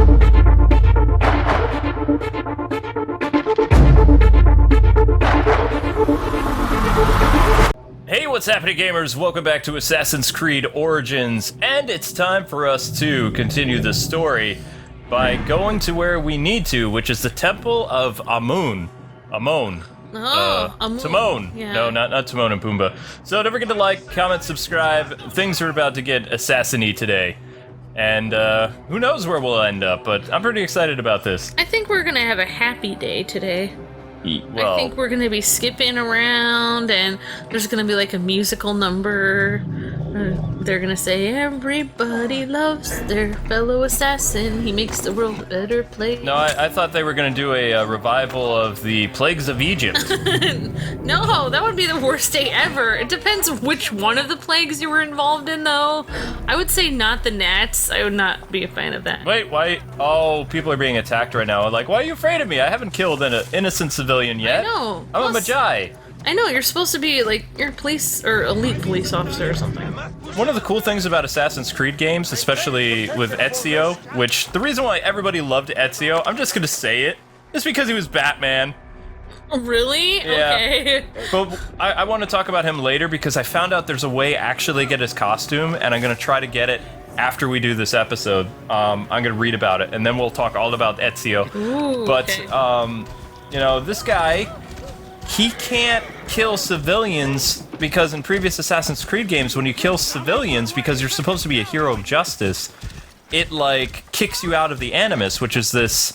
Hey, what's happening, gamers? Welcome back to Assassin's Creed Origins, and it's time for us to continue the story by going to where we need to, which is the Temple of Amun. Amun. Amun. Timon. Yeah. No, not Timon and Pumbaa. So don't forget to like, comment, subscribe. Things are about to get assassiny today. And who knows where we'll end up, but I'm pretty excited about this. I think we're gonna have a happy day today. Well, I think we're gonna be skipping around, and there's gonna be like a musical number. They're gonna say, "Everybody loves their fellow assassin. He makes the world a better place." no, I thought they were going to do a revival of the Plagues of Egypt. No, that would be the worst day ever. It depends which one of the plagues you were involved in, though. I would say not the gnats. I would not be a fan of that. Wait, why? Oh, people are being attacked right now. Like, why are you afraid of me? I haven't killed an innocent civilian yet. I know. I'm a Plus, Magi. I know, you're supposed to be, like, you're a police or elite police officer or something. One of the cool things about Assassin's Creed games, especially with Ezio, which the reason why everybody loved Ezio, I'm just gonna say it, is because he was Batman. Really? Yeah. Okay. But I want to talk about him later because I found out there's a way actually to get his costume, and I'm gonna try to get it after we do this episode. I'm gonna read about it, and then we'll talk all about Ezio. Ooh, But, okay. you know, this guy, he can't kill civilians because in previous Assassin's Creed games, when you kill civilians because you're supposed to be a hero of justice, it, like, kicks you out of the Animus, which is this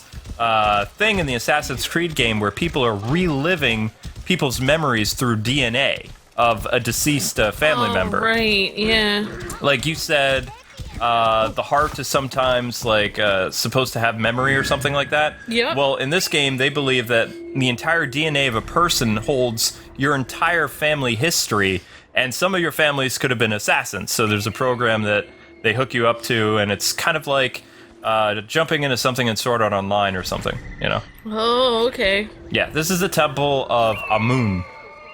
thing in the Assassin's Creed game where people are reliving people's memories through DNA of a deceased family member. Right, yeah. Like you said, the heart is sometimes like supposed to have memory or something like that. Yep. Well, in this game, they believe that the entire DNA of a person holds your entire family history, and some of your families could have been assassins. So there's a program that they hook you up to, and it's kind of like jumping into something in Sword Art Online or something, you know? Oh, okay. Yeah, this is the Temple of Amun,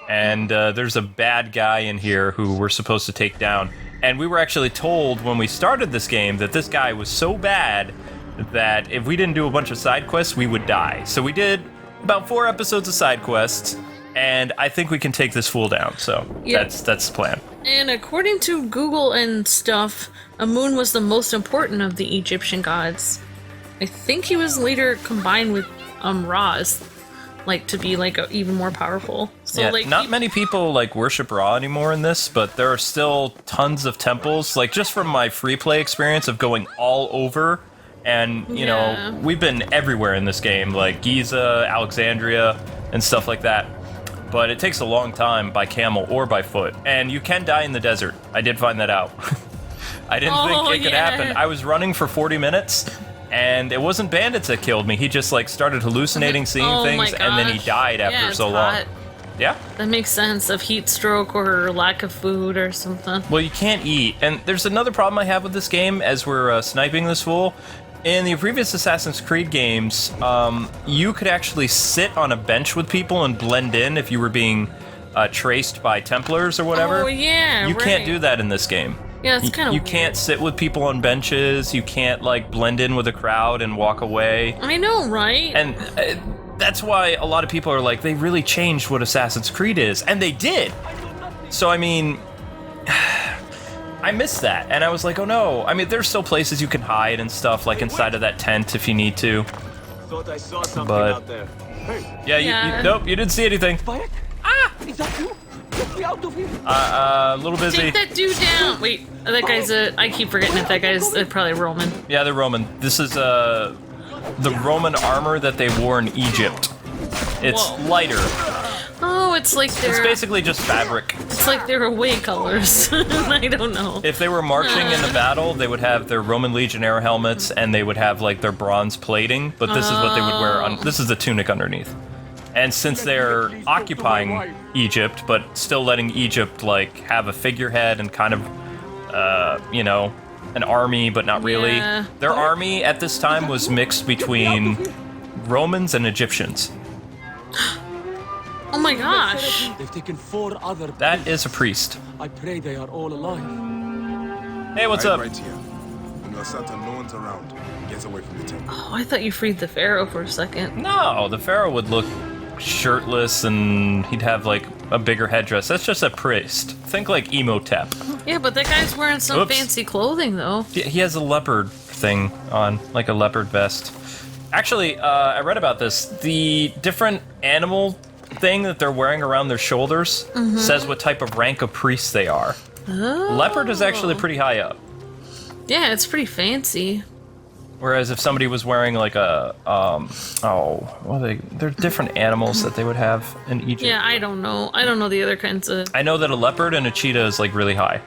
and there's a bad guy in here who we're supposed to take down. And we were actually told when we started this game that this guy was so bad that if we didn't do a bunch of side quests, we would die. So we did about 4 episodes of side quests, and I think we can take this fool down. So Yep. that's the plan. And according to Google and stuff, Amun was the most important of the Egyptian gods. I think he was later combined with Ra, like, to be, like, even more powerful. So, Yeah, like, not many people like worship Ra anymore in this, but there are still tons of temples. Like, just from my free play experience of going all over, and you Yeah. know, we've been everywhere in this game, like Giza, Alexandria, and stuff like that. But it takes a long time by camel or by foot, and you can die in the desert. I did find that out. I didn't think it could yeah. happen. I was running for 40 minutes. And it wasn't bandits that killed me. He just like started hallucinating, seeing Oh my things, and then he gosh. died Yeah, after it's so long. hot. Yeah. That makes sense, of heat stroke or lack of food or something. Well, you can't eat. And there's another problem I have with this game as we're sniping this fool. In the previous Assassin's Creed games, you could actually sit on a bench with people and blend in if you were being traced by Templars or whatever. Oh, yeah, You can't right. do that in this game. Yeah, it's kind of You can't sit with people on benches. You can't, like, blend in with a crowd and walk away. I know, right? And that's why a lot of people are like, they really changed what Assassin's Creed is. And they did. So, I mean, I missed that. And I was like, oh no. I mean, there's still places you can hide and stuff, like inside of that tent if you need to. Thought I saw something But- out there. Hey, Yeah, Yeah. nope, you didn't see anything. Bayek? Is that you? Get me out of here. A little busy. Take that dude down! Wait, that guy's I keep forgetting if that guy's probably Roman. Yeah, they're Roman. This is the Roman armor that they wore in Egypt. It's Whoa. lighter. Oh, it's like It's they're basically just fabric. it's like their away colors. I don't know. If they were marching in the battle, they would have their Roman legionnaire helmets and they would have like their bronze plating, but this is what they would wear on this is the tunic underneath. And since they're occupying Egypt, but still letting Egypt like have a figurehead and kind of you know, an army, but not really. Yeah. Their army at this time was mixed between Romans and Egyptians. Oh my gosh. They've taken 4 other. That is a priest. I pray they are all alive. Hey, what's up? Right here. you're certain no one's around, gets away from the temple. Oh, I thought you freed the pharaoh for a second. No, the pharaoh would look shirtless and he'd have like a bigger headdress. That's just a priest. Think like Emotep. Yeah, but that guy's wearing some Oops. fancy clothing, though. He has a leopard thing on, like a leopard vest. Actually, I read about this. The different animal thing that they're wearing around their shoulders says what type of rank of priest they are. Oh. Leopard is actually pretty high up. Yeah, it's pretty fancy. Whereas if somebody was wearing like a, they're different animals that they would have in Egypt. Yeah, I don't know. I don't know the other kinds of... I know that a leopard and a cheetah is like really high,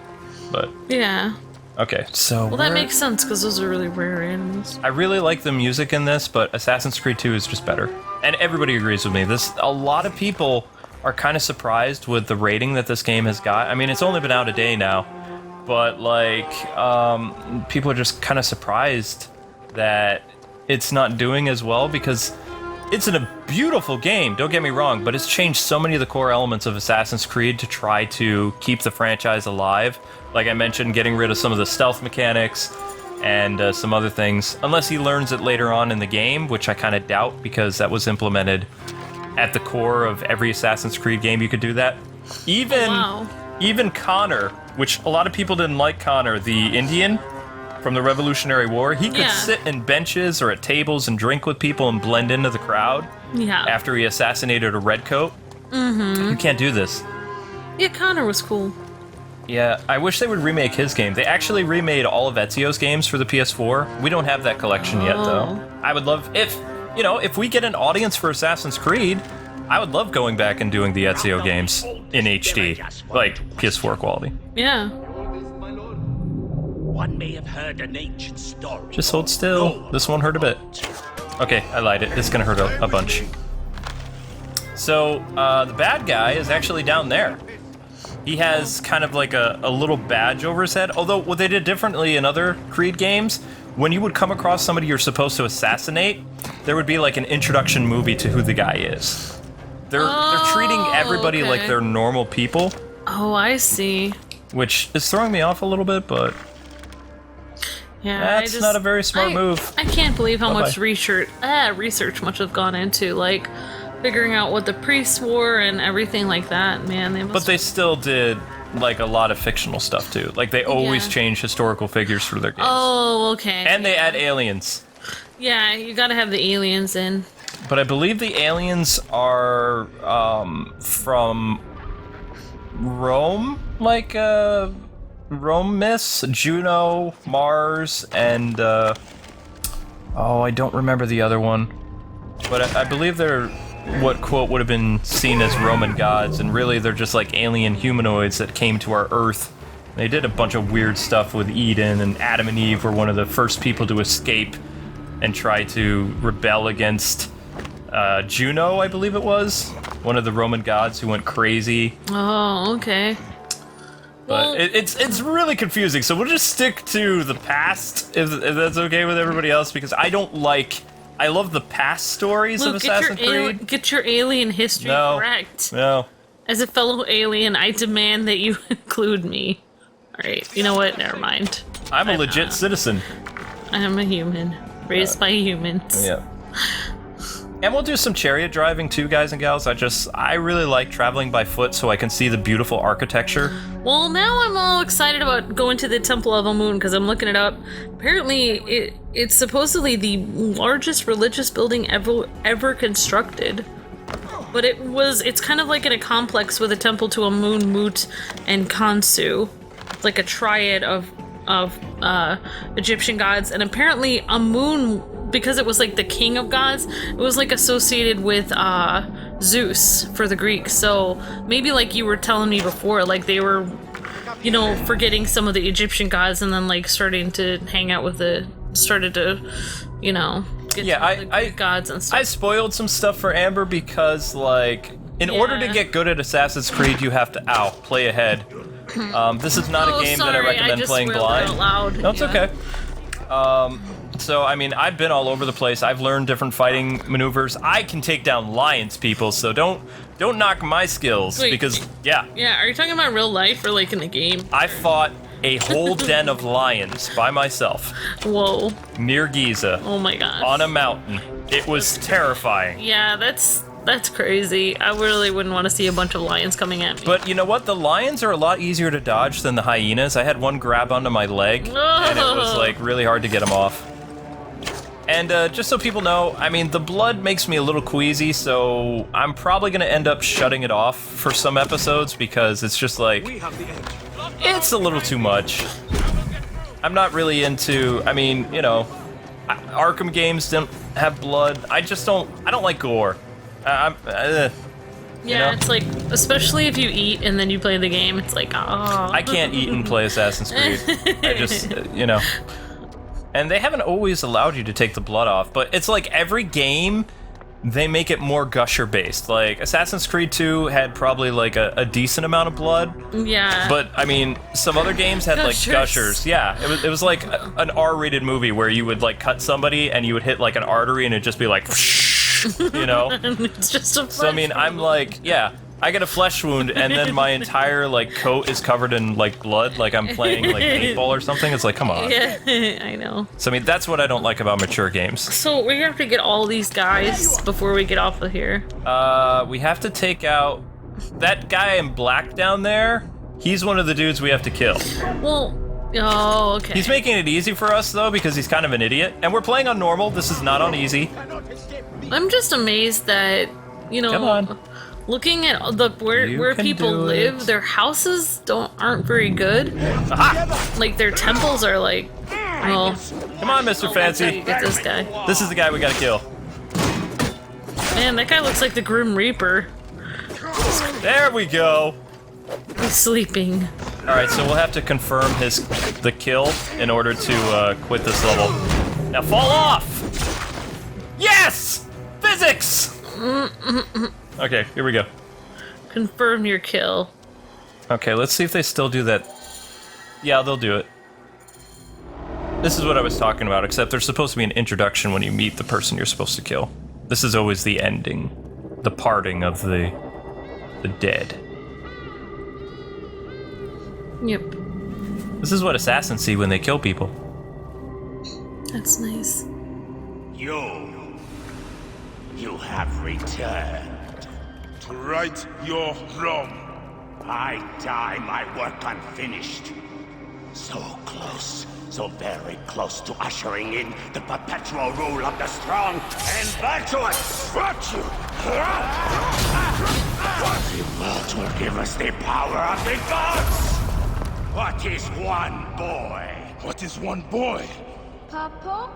but Yeah. okay, so Well, that makes sense, because those are really rare animals. I really like the music in this, but Assassin's Creed 2 is just better. And everybody agrees with me. A lot of people are kind of surprised with the rating that this game has got. I mean, it's only been out a day now, but like, people are just kind of surprised that it's not doing as well because it's a beautiful game, don't get me wrong, but it's changed so many of the core elements of Assassin's Creed to try to keep the franchise alive. Like I mentioned, getting rid of some of the stealth mechanics and some other things, unless he learns it later on in the game, which I kind of doubt because that was implemented at the core of every Assassin's Creed game. You could do that. Even Connor, which a lot of people didn't like Connor, the Indian from the Revolutionary War, he could sit in benches or at tables and drink with people and blend into the crowd after he assassinated a redcoat. You can't do this. Yeah, Connor was cool. Yeah, I wish they would remake his game. They actually remade all of Ezio's games for the PS4. We don't have that collection yet, though. I would love, if we get an audience for Assassin's Creed, I would love going back and doing the Ezio games in HD, like PS4 quality. Yeah. One may have heard an ancient story. Just hold still. This won't hurt a bit. Okay, I lied. It's gonna hurt a bunch. So, the bad guy is actually down there. He has kind of like a little badge over his head. Although, what they did differently in other Creed games, when you would come across somebody you're supposed to assassinate, there would be like an introduction movie to who the guy is. They're treating everybody like they're normal people. Oh, I see. Which is throwing me off a little bit, but... Yeah, that's not a very smart move. I can't believe how Bye-bye. much research much have gone into, like, figuring out what the priests wore and everything like that. Man, they must... But they still did, like, a lot of fictional stuff, too. Like, they always change historical figures for their games. Oh, okay. And they add aliens. Yeah, you gotta have the aliens in. But I believe the aliens are, from Rome? Like, Rome myths? Juno, Mars, and, I don't remember the other one. But I believe they're what, quote, would have been seen as Roman gods, and really they're just like alien humanoids that came to our Earth. They did a bunch of weird stuff with Eden, and Adam and Eve were one of the first people to escape and try to rebel against Juno, I believe it was. One of the Roman gods who went crazy. Oh, okay. But it's really confusing, so we'll just stick to the past, if that's okay with everybody else, because I love the past stories of Assassin's Creed. Get your alien history correct. No. As a fellow alien, I demand that you include me. Alright, you know what? Never mind. I'm a legit citizen. I am a human. Raised by humans. Yeah. And we'll do some chariot driving too, guys and gals. I really like traveling by foot so I can see the beautiful architecture. Well, now I'm all excited about going to the Temple of Amun because I'm looking it up. Apparently, it's supposedly the largest religious building ever constructed. But it's kind of like in a complex with a temple to Amun, Mut, and Khonsu. It's like a triad of Egyptian gods, and apparently Amun, because it was like the king of gods, it was like associated with Zeus for the Greeks. So maybe like you were telling me before, like they were, forgetting some of the Egyptian gods and then like starting to hang out with get to the Greek gods and stuff. I spoiled some stuff for Amber because like in order to get good at Assassin's Creed, you have to play ahead. This is not a game that I recommend playing blind. Out loud. No, it's okay. So, I mean, I've been all over the place. I've learned different fighting maneuvers. I can take down lions, people, so don't knock my skills. Wait, because, Yeah, are you talking about real life or like in the game? I fought a whole den of lions by myself Whoa. near Giza Oh my gosh. on a mountain. It was terrifying. Yeah, that's crazy. I really wouldn't want to see a bunch of lions coming at me. But you know what? The lions are a lot easier to dodge than the hyenas. I had one grab onto my leg, and it was like really hard to get him off. And just so people know, I mean, the blood makes me a little queasy, so I'm probably going to end up shutting it off for some episodes because it's just like, it's a little too much. I'm not really into, I mean, you know, Arkham games don't have blood. I don't like gore. Yeah, you know? it's like, especially if you eat and then you play the game, it's like, oh. I can't eat and play Assassin's Creed. I just, you know. And they haven't always allowed you to take the blood off, but it's like every game, they make it more gusher-based. Like, Assassin's Creed 2 had probably like a decent amount of blood. Yeah. But, I mean, some other games had like gushers. Yeah, it was like an R-rated movie where you would like cut somebody and you would hit like an artery and it'd just be like, you know? It's just a So, I mean, I'm like, yeah, I get a flesh wound and then my entire like coat is covered in like blood, like I'm playing like paintball or something. It's like, come on. Yeah, I know. So, I mean, that's what I don't like about mature games. So we have to get all these guys before we get off of here. We have to take out that guy in black down there. He's one of the dudes we have to kill. Well, oh, okay. He's making it easy for us, though, because he's kind of an idiot. And we're playing on normal. This is not on easy. I'm just amazed that, you know, Come on. looking at where can people do live, it. their houses aren't very good. Aha! Like their temples are like, well, Come on, Mr. Fancy. get this guy. This is the guy we gotta kill. Man, that guy looks like the Grim Reaper. There we go. He's sleeping. Alright, so we'll have to confirm the kill in order to quit this level. Now fall off! Yes! Physics! Okay, here we go. Confirm your kill. Okay, let's see if they still do that. Yeah, they'll do it. This is what I was talking about, except there's supposed to be an introduction when you meet the person you're supposed to kill. This is always the ending. The parting of the dead. Yep. This is what assassins see when they kill people. That's nice. You have returned. To right your wrong. I die my work unfinished. So close, so very close to ushering in the perpetual rule of the strong and virtuous. Virtue! The world will give us the power of the gods! What is one boy? What is one boy? Papa?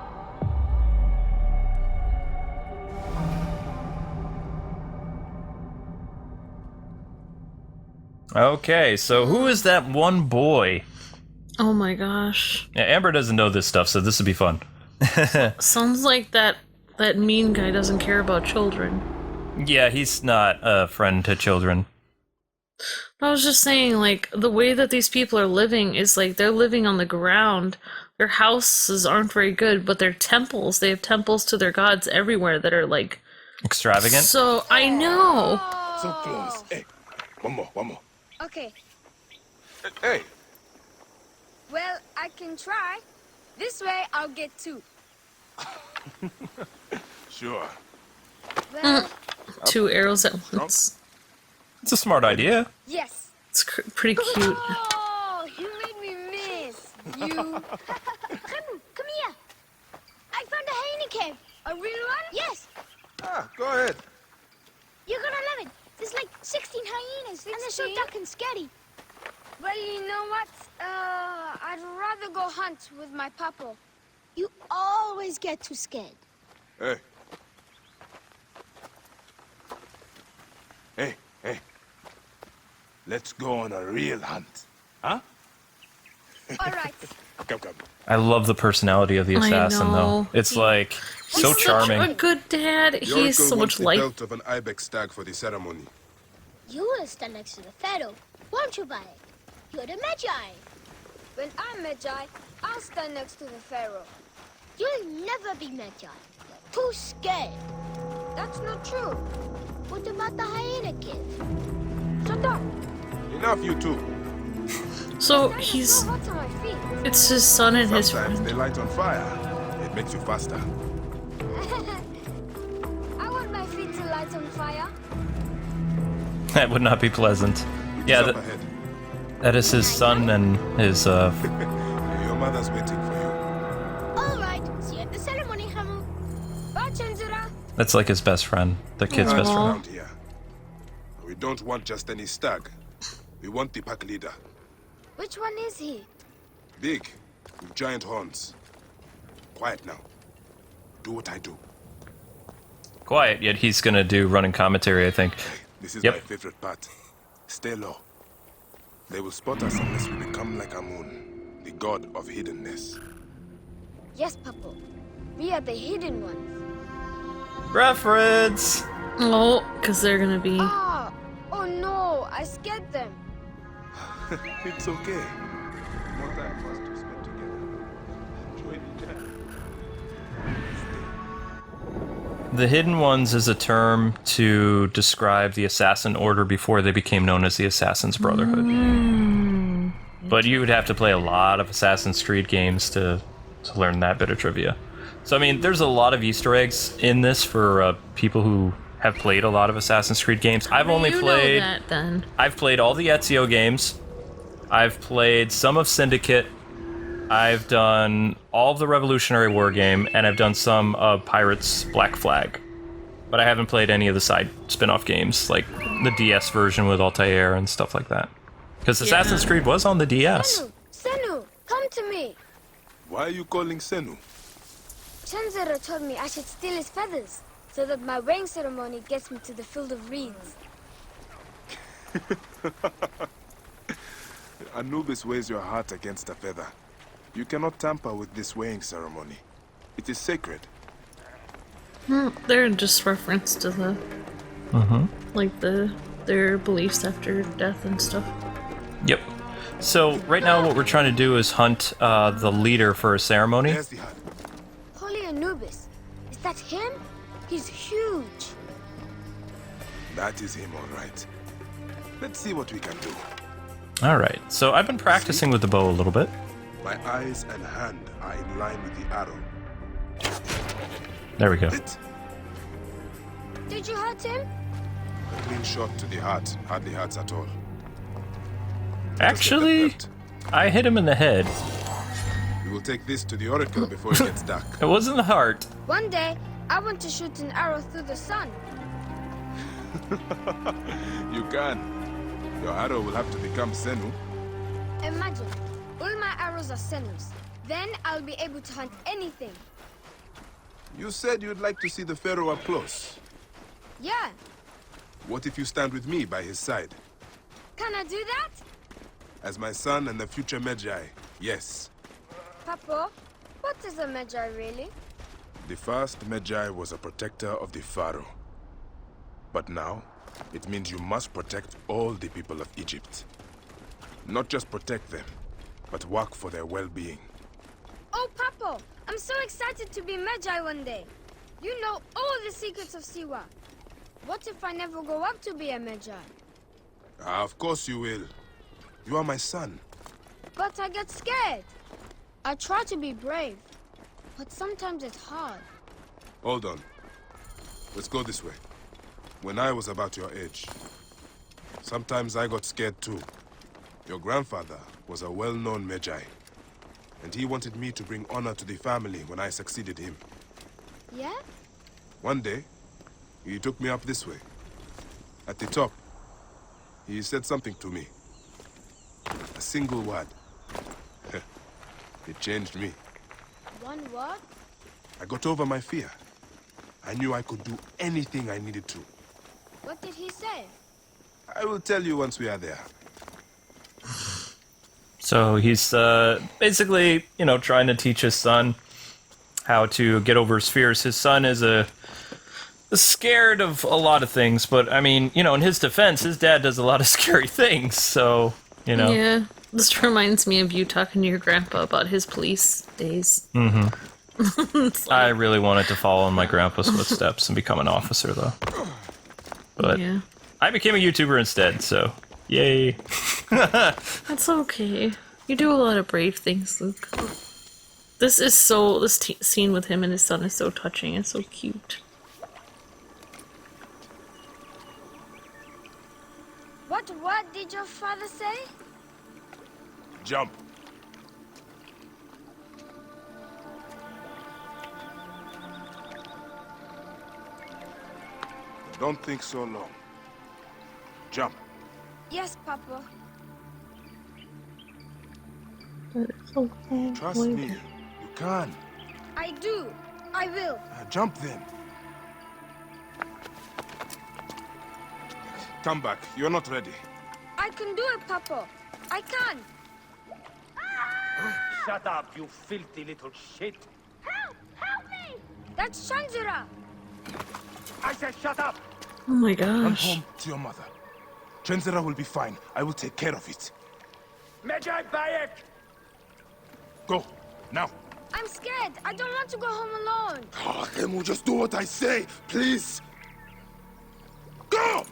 Okay, so who is that one boy? Oh my gosh. Yeah, Amber doesn't know this stuff, so this would be fun. Sounds like that mean guy doesn't care about children. Yeah, he's not a friend to children. I was just saying, like, the way that these people are living is like they're living on the ground. Their houses aren't very good, but their temples, they have temples to their gods everywhere that are like Extravagant? So I know. So close. Hey, one more. Okay. Hey, Well, I can try. This way, I'll get two. sure. Well, 2 arrows at once. It's a smart idea. yes. It's pretty cute. Oh, you made me miss. You. Remu, come here. I found a hyena cave. A real one? Yes. Go ahead. You're gonna love it. There's like 16 hyenas, and they're so dark and scary. Well, you know what? I'd rather go hunt with my papa. You always get too scared. Hey. Hey. Let's go on a real hunt. Huh? All right. Come. I love the personality of the assassin, know. though. It's like so He's charming. such a good dad. The He's Oracle so wants much the like. belt of an ibex stag for the ceremony. You will stand next to the pharaoh, won't you, Bayek? You're the Magi. When I'm Magi, I'll stand next to the pharaoh. You'll never be Magi. You're too scared. That's not true. What about the hyena kid? Shut up. Enough, you two. So he's... Hot on my feet. It's his son and his Sometimes friend. they light on fire. It makes you faster. I want my feet to light on fire. That would not be pleasant. Yeah, It's up that, ahead. that is his son and his, Your mother's waiting for you. All right. See you at the ceremony, Hamu. Bye, Chenzura. that's like his best friend. The kid's best Aw. friend. Around here. We don't want just any stag. We want the pack leader. Which one is he? Big, with giant horns. Quiet now. Do what I do. Quiet, yet he's gonna do running commentary, I think. This is Yep. my favorite part. Stay low. They will spot us unless we become like Amun, the god of hiddenness. Yes, Papo. We are the hidden ones. Reference! Oh, because they're gonna be... Ah! Oh no! I scared them. It's okay. More time for us to spend together. Enjoy the journey. The Hidden Ones is a term to describe the assassin order before they became known as the Assassin's Brotherhood. But you would have to play a lot of Assassin's Creed games to learn that bit of trivia. So, I mean, there's a lot of Easter eggs in this for people who have played a lot of Assassin's Creed games. I've only You know played... that, then. I've played all the Ezio games. I've played some of Syndicate. I've done all of the Revolutionary War game, and I've done some of Pirates Black Flag. But I haven't played any of the side spin-off games, like the DS version with Altair and stuff like that. Because Assassin's Creed was on the DS. Senu! Senu! Come to me! Why are you calling Senu? Chenzura told me I should steal his feathers, so that my weighing ceremony gets me to the field of reeds. Anubis weighs your heart against a feather. You cannot tamper with this weighing ceremony. It is sacred. They're just reference to the... Like, their beliefs after death and stuff. Yep. So, right now what we're trying to do is hunt the leader for a ceremony. There's the hut. Holy Anubis. Is that him? He's huge. That is him, all right. Let's see what we can do. Alright, so I've been practicing with the bow a little bit. My eyes and hand are in line with the arrow. There we go. Hit. Did you hurt him? A clean shot to the heart hardly hurts at all. Actually, Just get I hit him in the head. the belt. We will take this to the oracle before it gets dark. It wasn't the heart. One day, I want to shoot an arrow through the sun. You can. Your arrow will have to become Senu. Imagine, all my arrows are Senus. Then I'll be able to hunt anything. You said you'd like to see the pharaoh up close. Yeah, What if you stand with me by his side? can I do that? As my son and the future Magi, yes. Papo, what is a Magi really? The first Magi was a protector of the pharaoh. But now, it means you must protect all the people of Egypt. Not just protect them, but work for their well-being. Oh, Papo, I'm so excited to be Magi one day. You know all the secrets of Siwa. What if I never grow up to be a Magi? Of course you will. You are my son. But I get scared. I try to be brave, but sometimes it's hard. Hold on. Let's go this way. When I was about your age, sometimes I got scared too. Your grandfather was a well-known Magi, and he wanted me to bring honor to the family when I succeeded him. Yeah? One day, he took me up this way. At the top, he said something to me. A single word. It changed me. One word? I got over my fear. I knew I could do anything I needed to. What did he say? I will tell you once we are there. So he's basically, trying to teach his son how to get over his fears. His son is scared of a lot of things, but I mean, in his defense, his dad does a lot of scary things, so, Yeah, this reminds me of you talking to your grandpa about his police days. I really wanted to follow in my grandpa's footsteps and become an officer, though. But Yeah. I became a YouTuber instead, so Yay. That's okay. You do a lot of brave things, Luke. This scene with him and his son is so touching and so cute. What did your father say? Jump. Don't think so long. Jump. Yes, Papa. Trust me. You can. I do. I will. Jump then. Come back. You're not ready. I can do it, Papa. I can. Shut up, you filthy little shit. Help! Help me! That's Shanzira. I said shut up. Oh my Run gosh. home to your mother. Trenzera will be fine. I will take care of it. Medjay Bayek! Go. Now. I'm scared. I don't want to go home alone. Hemu, just do what I say, please. Go!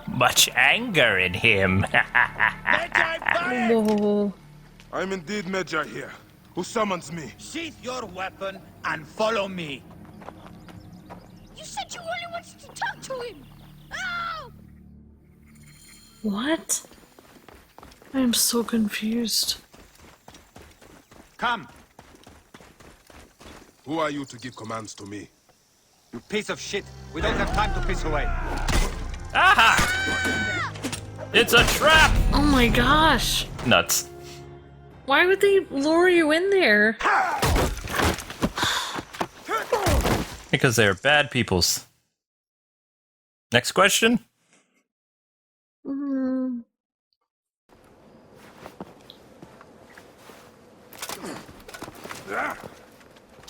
Much anger in him. Medjay Bayek! Whoa. I'm indeed Medjay here. Who summons me? Sheath your weapon and follow me. You said you only wanted to talk to him. Oh! What? I am so confused. Come, Who are you to give commands to me? you piece of shit. We don't have time to piss away. Aha! It's a trap! Oh my gosh. Nuts. Why would they lure you in there? Because they're bad peoples. Next question? Hmm.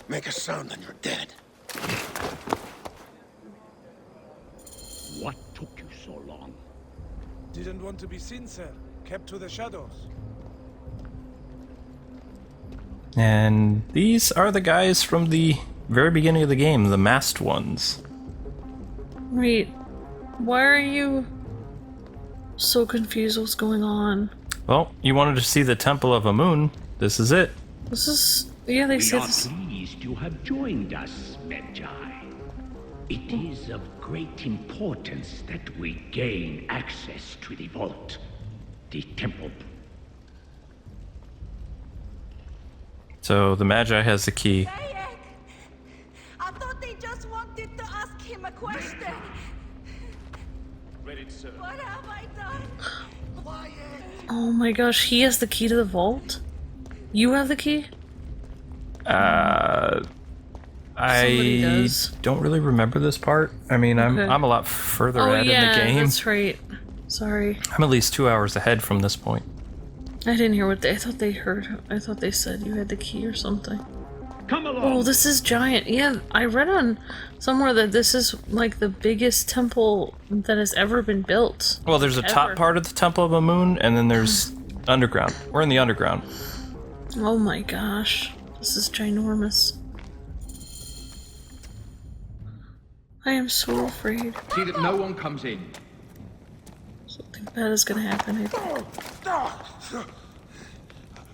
Make a sound and you're dead. What took you so long? Didn't want to be seen, sir. Kept to the shadows. And these are the guys from the very beginning of the game, the masked ones. Wait. Why are you so confused? What's going on? Well, you wanted to see the Temple of Amun. This is it. This is... Yeah, they We said are this... pleased you have joined us, Medjay. It is of great importance that we gain access to the vault, the temple. So the Magi has the key. Bayek! I thought they just wanted to ask him a question. Ready, sir. What have I done? Oh my gosh, he has the key to the vault? You have the key? I Somebody does. don't really remember this part. I mean, Okay. I'm a lot further Oh ahead yeah, in the game. that's right. Sorry. I'm at least 2 hours ahead from this point. I didn't hear what they... I thought they heard... I thought they said you had the key or something. Come along. Oh, this is giant. Yeah, I read on somewhere that this is like the biggest temple that has ever been built. Well, there's a top Ever. part of the Temple of Amun, and then there's underground. We're in the underground. Oh my gosh. This is ginormous. I am so afraid. See that no one comes in. Something bad is gonna happen. I think.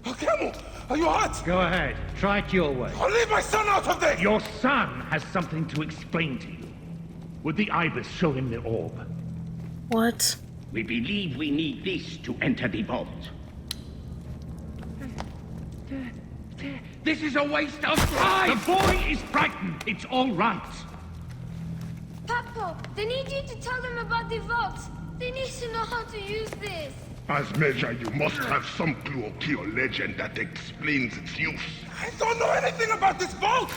Hemu, are you hurt? Go ahead. Try it your way. I'll leave my son out of this! Your son has something to explain to you. Would the IBIS show him the orb? What? We believe we need this to enter the vault. This is a waste of time! The boy is frightened. It's all right. Papa, they need you to tell them about the vault. They need to know how to use this. As Measure, you must have some clue to your legend that explains its use. I don't know anything about this vault!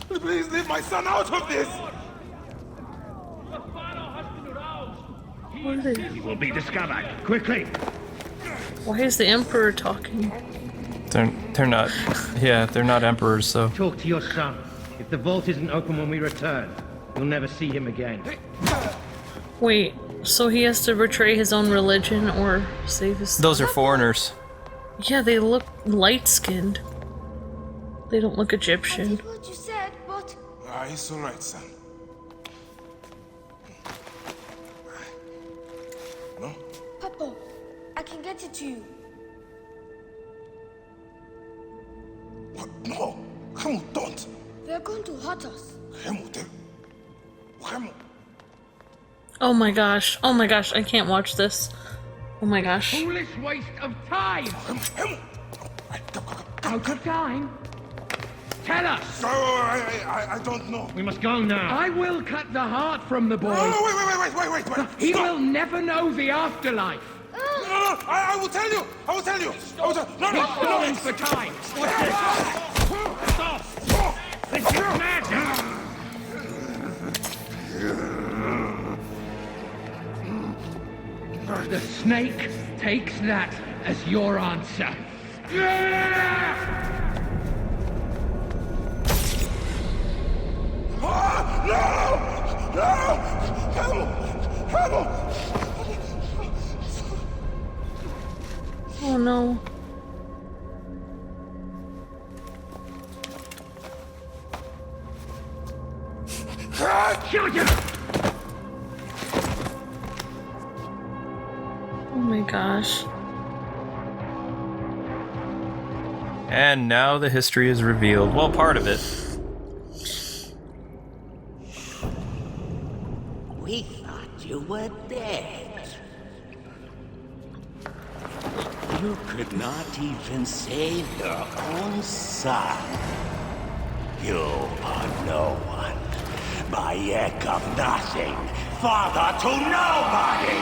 Please leave my son out of this! What are they? He will be discovered. Quickly! Why is the Emperor talking? They're not. Yeah, they're not emperors, so. Talk to your son. If the vault isn't open when we return, you'll never see him again. Wait, so he has to betray his own religion or save his... Those are foreigners. Yeah, they look light-skinned. They don't look I Egyptian. did what you said, but He's alright, son. indebted to you. No, Remo, don't. They're going to hurt us. Remo. Oh my gosh, I can't watch this. Oh my gosh. Foolish waste of time! Remo. Out of time? Tell us! No, I don't know. We must go now. I will cut the heart from the boy. No, wait. He Stop. will never know the afterlife. No, I will tell you. I will tell you. No. He's falling for time. Stop. This is mad. The snake takes that as your answer. Oh no. Oh my gosh. And now the history is revealed. Well, part of it. We thought you were dead. You could not even save your own son. You are no one. Bayek of nothing. Father to nobody!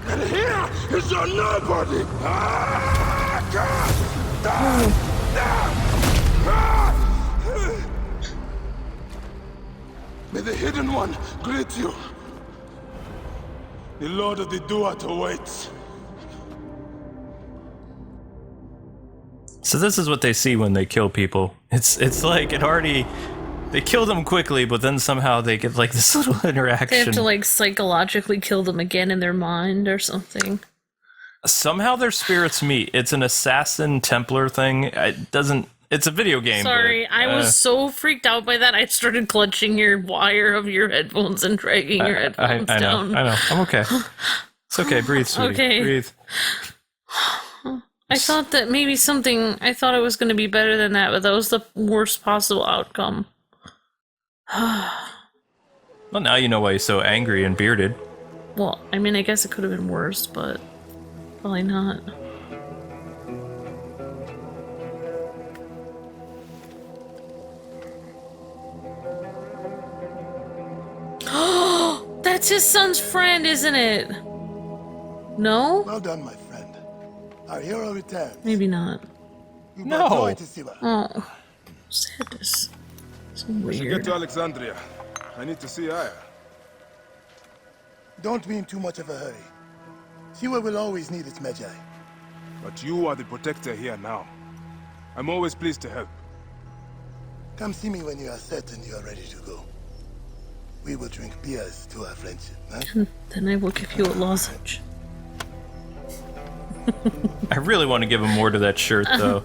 And here is your nobody! May the Hidden One greet you. The Lord of the Duat awaits. So this is what they see when they kill people. It's like it already... They kill them quickly, but then somehow they get like this little interaction. They have to like psychologically kill them again in their mind or something. Somehow their spirits meet. It's an assassin Templar thing. It doesn't... It's a video game. Sorry, but, I was so freaked out by that. I started clutching your wire of your headphones and dragging your headphones down. I know. I'm okay. It's okay. Breathe, sweetie. Okay. Breathe. I thought that maybe something... I thought it was going to be better than that, but that was the worst possible outcome. Well, now you know why he's so angry and bearded. Well, I mean, I guess it could have been worse, but probably not. Oh, that's his son's friend, isn't it? No? Well done, my friend. Our hero returns. Maybe not. You brought joy to Siwa. Oh, sadness. So We should get weird. to Alexandria. I need to see Aya. Don't be in too much of a hurry. Siwa will always need its Magi. But you are the protector here now. I'm always pleased to help. Come see me when you are certain you are ready to go. We will drink beers to our friendship, huh? Then I will give you a lozenge. I really want to give him more to that shirt, though.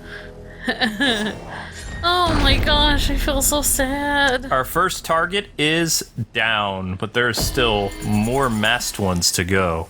Oh my gosh, I feel so sad. Our first target is down, but there's still more masked ones to go.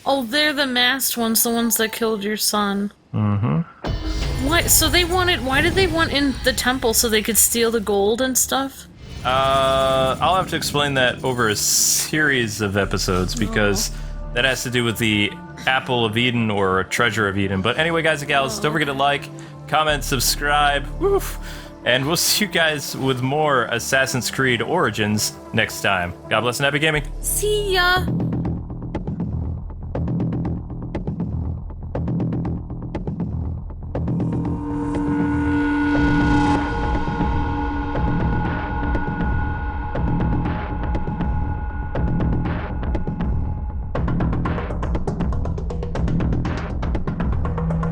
Oh, they're the masked ones, the ones that killed your son. Mm-hmm. Why? So they wanted... Why did they want in the temple so they could steal the gold and stuff? I'll have to explain that over a series of episodes, because that has to do with the Apple of Eden or Treasure of Eden. But anyway, guys and gals, don't forget to like, comment, subscribe, woof, and we'll see you guys with more Assassin's Creed Origins next time. God bless and happy gaming. See ya!